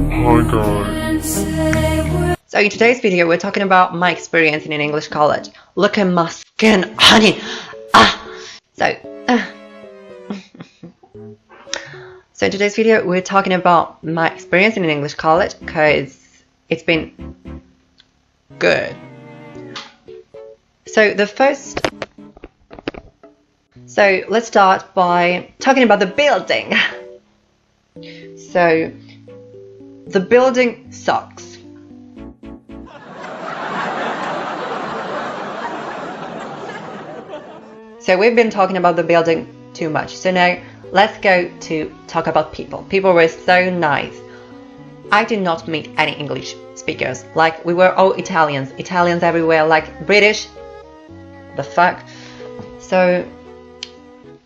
Hi guys. So in today's video we're talking about my experience in an English college. Look at my skin, honey. So in today's video we're talking about my experience in an English college because it's been good. So let's start by talking about the building. So the building sucks. So we've been talking about the building too much. So now let's go to talk about people. People were so nice. I did not meet any English speakers. Like, we were all Italians. Italians everywhere, like British. The fuck? So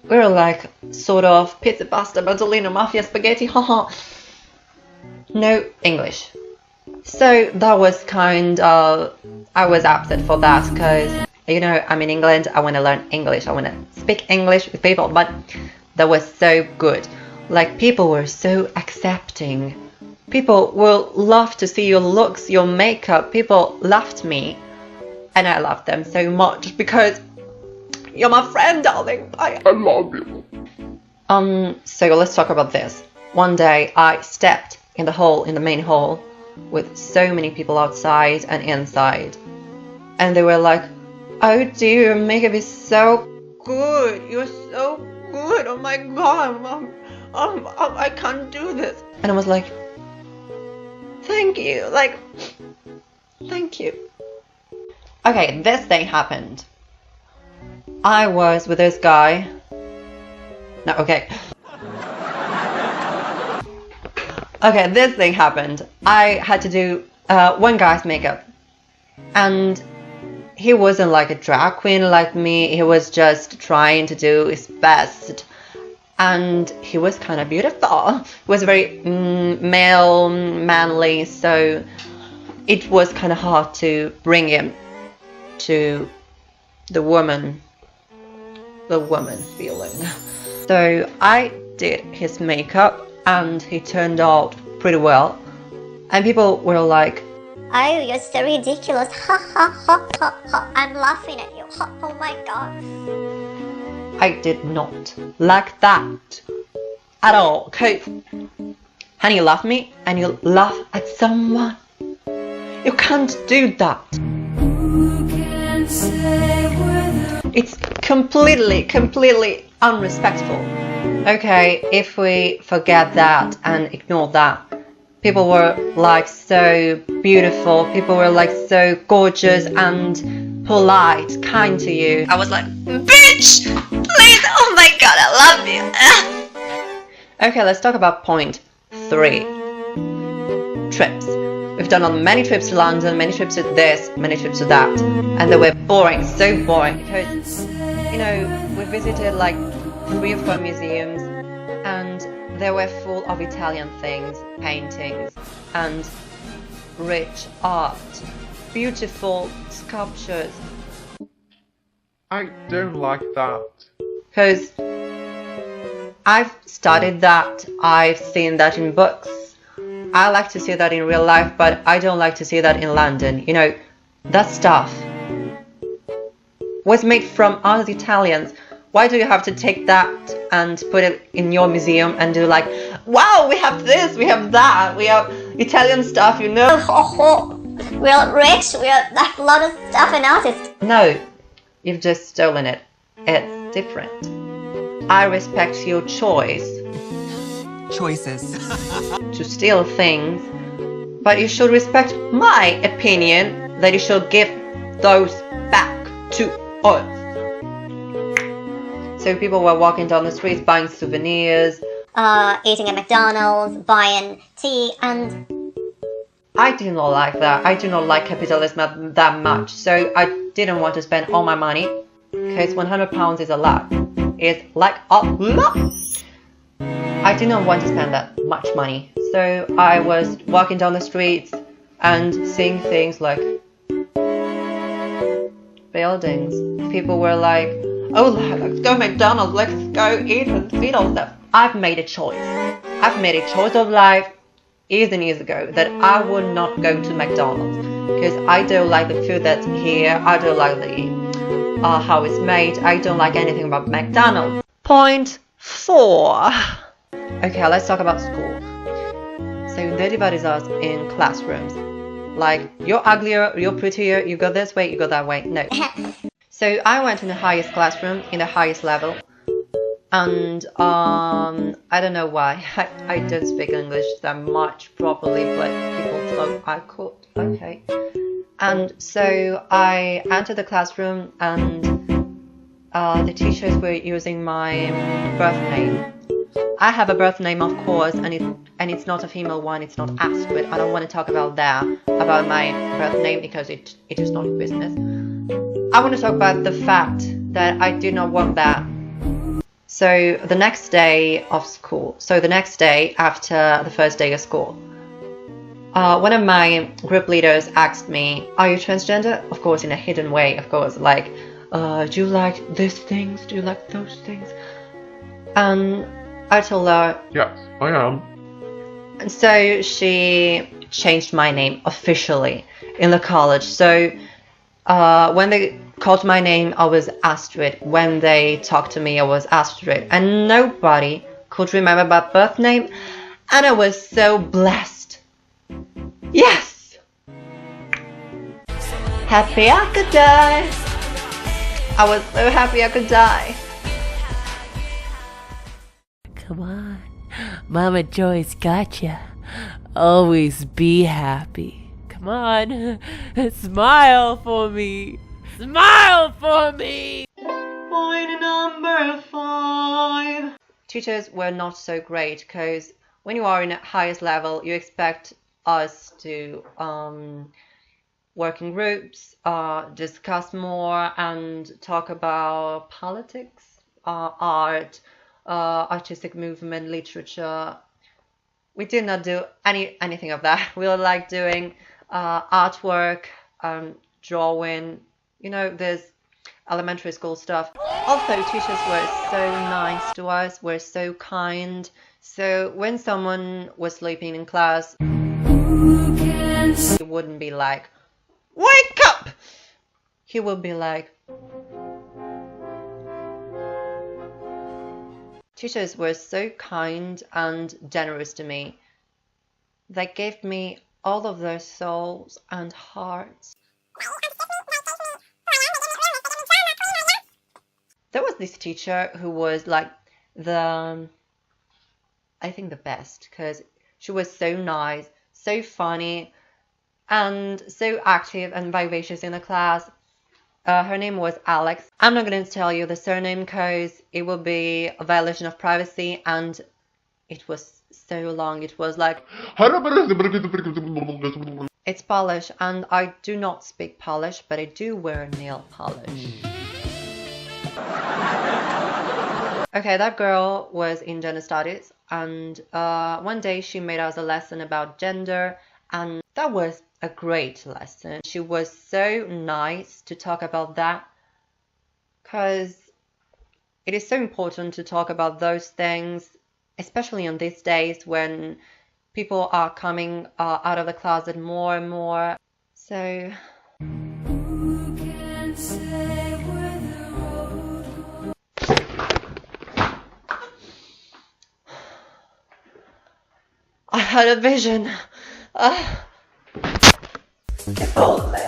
we were like sort of pizza, pasta, Battolino, mafia, spaghetti, haha. No English. So that was kind of, I was upset for that because, you know, I'm in England, I want to learn English, I want to speak English with people, but that was so good. Like, people were so accepting. People will love to see your looks, your makeup. People loved me and I loved them so much because you're my friend, darling. I love you. So let's talk about this. One day I stepped in the main hall with so many people outside and inside, and they were like, "Oh dear, your makeup is so good. You're so good. Oh my god, I can't do this." And I was like, "Thank you. Like, thank you." Okay, this thing happened. I was with this guy. No, okay. Okay, this thing happened. I had to do one guy's makeup. And he wasn't like a drag queen like me. He was just trying to do his best. And he was kind of beautiful. He was very male, manly. So it was kind of hard to bring him to the woman feeling. So I did his makeup and he turned out pretty well, and people were like, "Oh, you're so ridiculous, ha ha ha ha ha, I'm laughing at you, ha, oh my god." I did not like that at all, because honey, you love me and you laugh at someone, you can't do that. It's completely unrespectful. Okay, if we forget that and ignore that, people were like so beautiful, people were like so gorgeous and polite, kind to you. I was like, "Bitch, please, oh my god, I love you." Okay, let's talk about point 3. Trips. We've done on many trips to London, many trips to this, many trips to that, and they were boring, so boring, because, you know, we visited like 3 or 4 museums and they were full of Italian things, paintings and rich art, beautiful sculptures. I don't like that. Because I've studied that, I've seen that in books. I like to see that in real life, but I don't like to see that in London. You know, that stuff was made from us Italians. Why do you have to take that and put it in your museum and do like, "Wow, we have this, we have that, we have Italian stuff, you know." We're rich, we have a lot of stuff and artists. No, you've just stolen it. It's different. I respect your choices to steal things, but you should respect my opinion that you should give those back to us. So people were walking down the streets buying souvenirs, Eating at McDonald's, buying tea, and I do not like that. I do not like capitalism that much, so I didn't want to spend all my money because £100 is a lot. It's like a lot. I did not want to spend that much money, so I was walking down the streets and seeing things like buildings. People were like, "Oh, let's go McDonald's, let's go eat and feed ourselves." I've made a choice. I've made a choice of life, years and years ago that I would not go to McDonald's because I don't like the food that's here. I don't like the how it's made. I don't like anything about McDonald's. Point 4. Okay, let's talk about school. So they divided us in classrooms. Like, you're uglier, you're prettier, you go this way, you go that way. No. So I went in the highest classroom, in the highest level. And I don't know why. I don't speak English that much properly, but people thought I could. Okay. And so I entered the classroom and the teachers were using my birth name. I have a birth name, of course, and it's not a female one, it's not Astrid. I don't want to talk about that, about my birth name, because it is not business. I want to talk about the fact that I do not want that. So the next day of school, so the next day after the first day of school, one of my group leaders asked me, "Are you transgender?" Of course, in a hidden way, of course, like, "Do you like these things? Do you like those things?" And I told her, Yes, I am. and so she changed my name officially in the college. So when they called my name, I was Astrid. When they talked to me, I was Astrid. And nobody could remember my birth name. And I was so blessed. Yes! Happy I could die. I was so happy I could die. Come on, Mama Joy's gotcha. Always be happy. Come on, smile for me. Smile for me. Point number 5. Teachers were not so great because when you are in the highest level, you expect us to work in groups, discuss more, and talk about politics, art, artistic movement, literature. We did not do anything of that. We were like doing artwork, drawing, you know, this elementary school stuff. Also, teachers were so nice to us, were so kind. So when someone was sleeping in class, he wouldn't be like, "Wake up!" He would be like, teachers were so kind and generous to me. They gave me all of their souls and hearts. There was this teacher who was like I think the best, because she was so nice, so funny, and so active and vivacious in the class. Her name was Alex. I'm not going to tell you the surname because it will be a violation of privacy, and it was so long. It was like, it's Polish, and I do not speak Polish, but I do wear nail polish. Okay, that girl was in gender studies, and one day she made us a lesson about gender, and that was a great lesson. She was so nice to talk about that, because it is so important to talk about those things, especially on these days when people are coming out of the closet more and more. So I had a vision. Cipolle.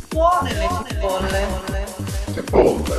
Buone le cipolle. Cipolle.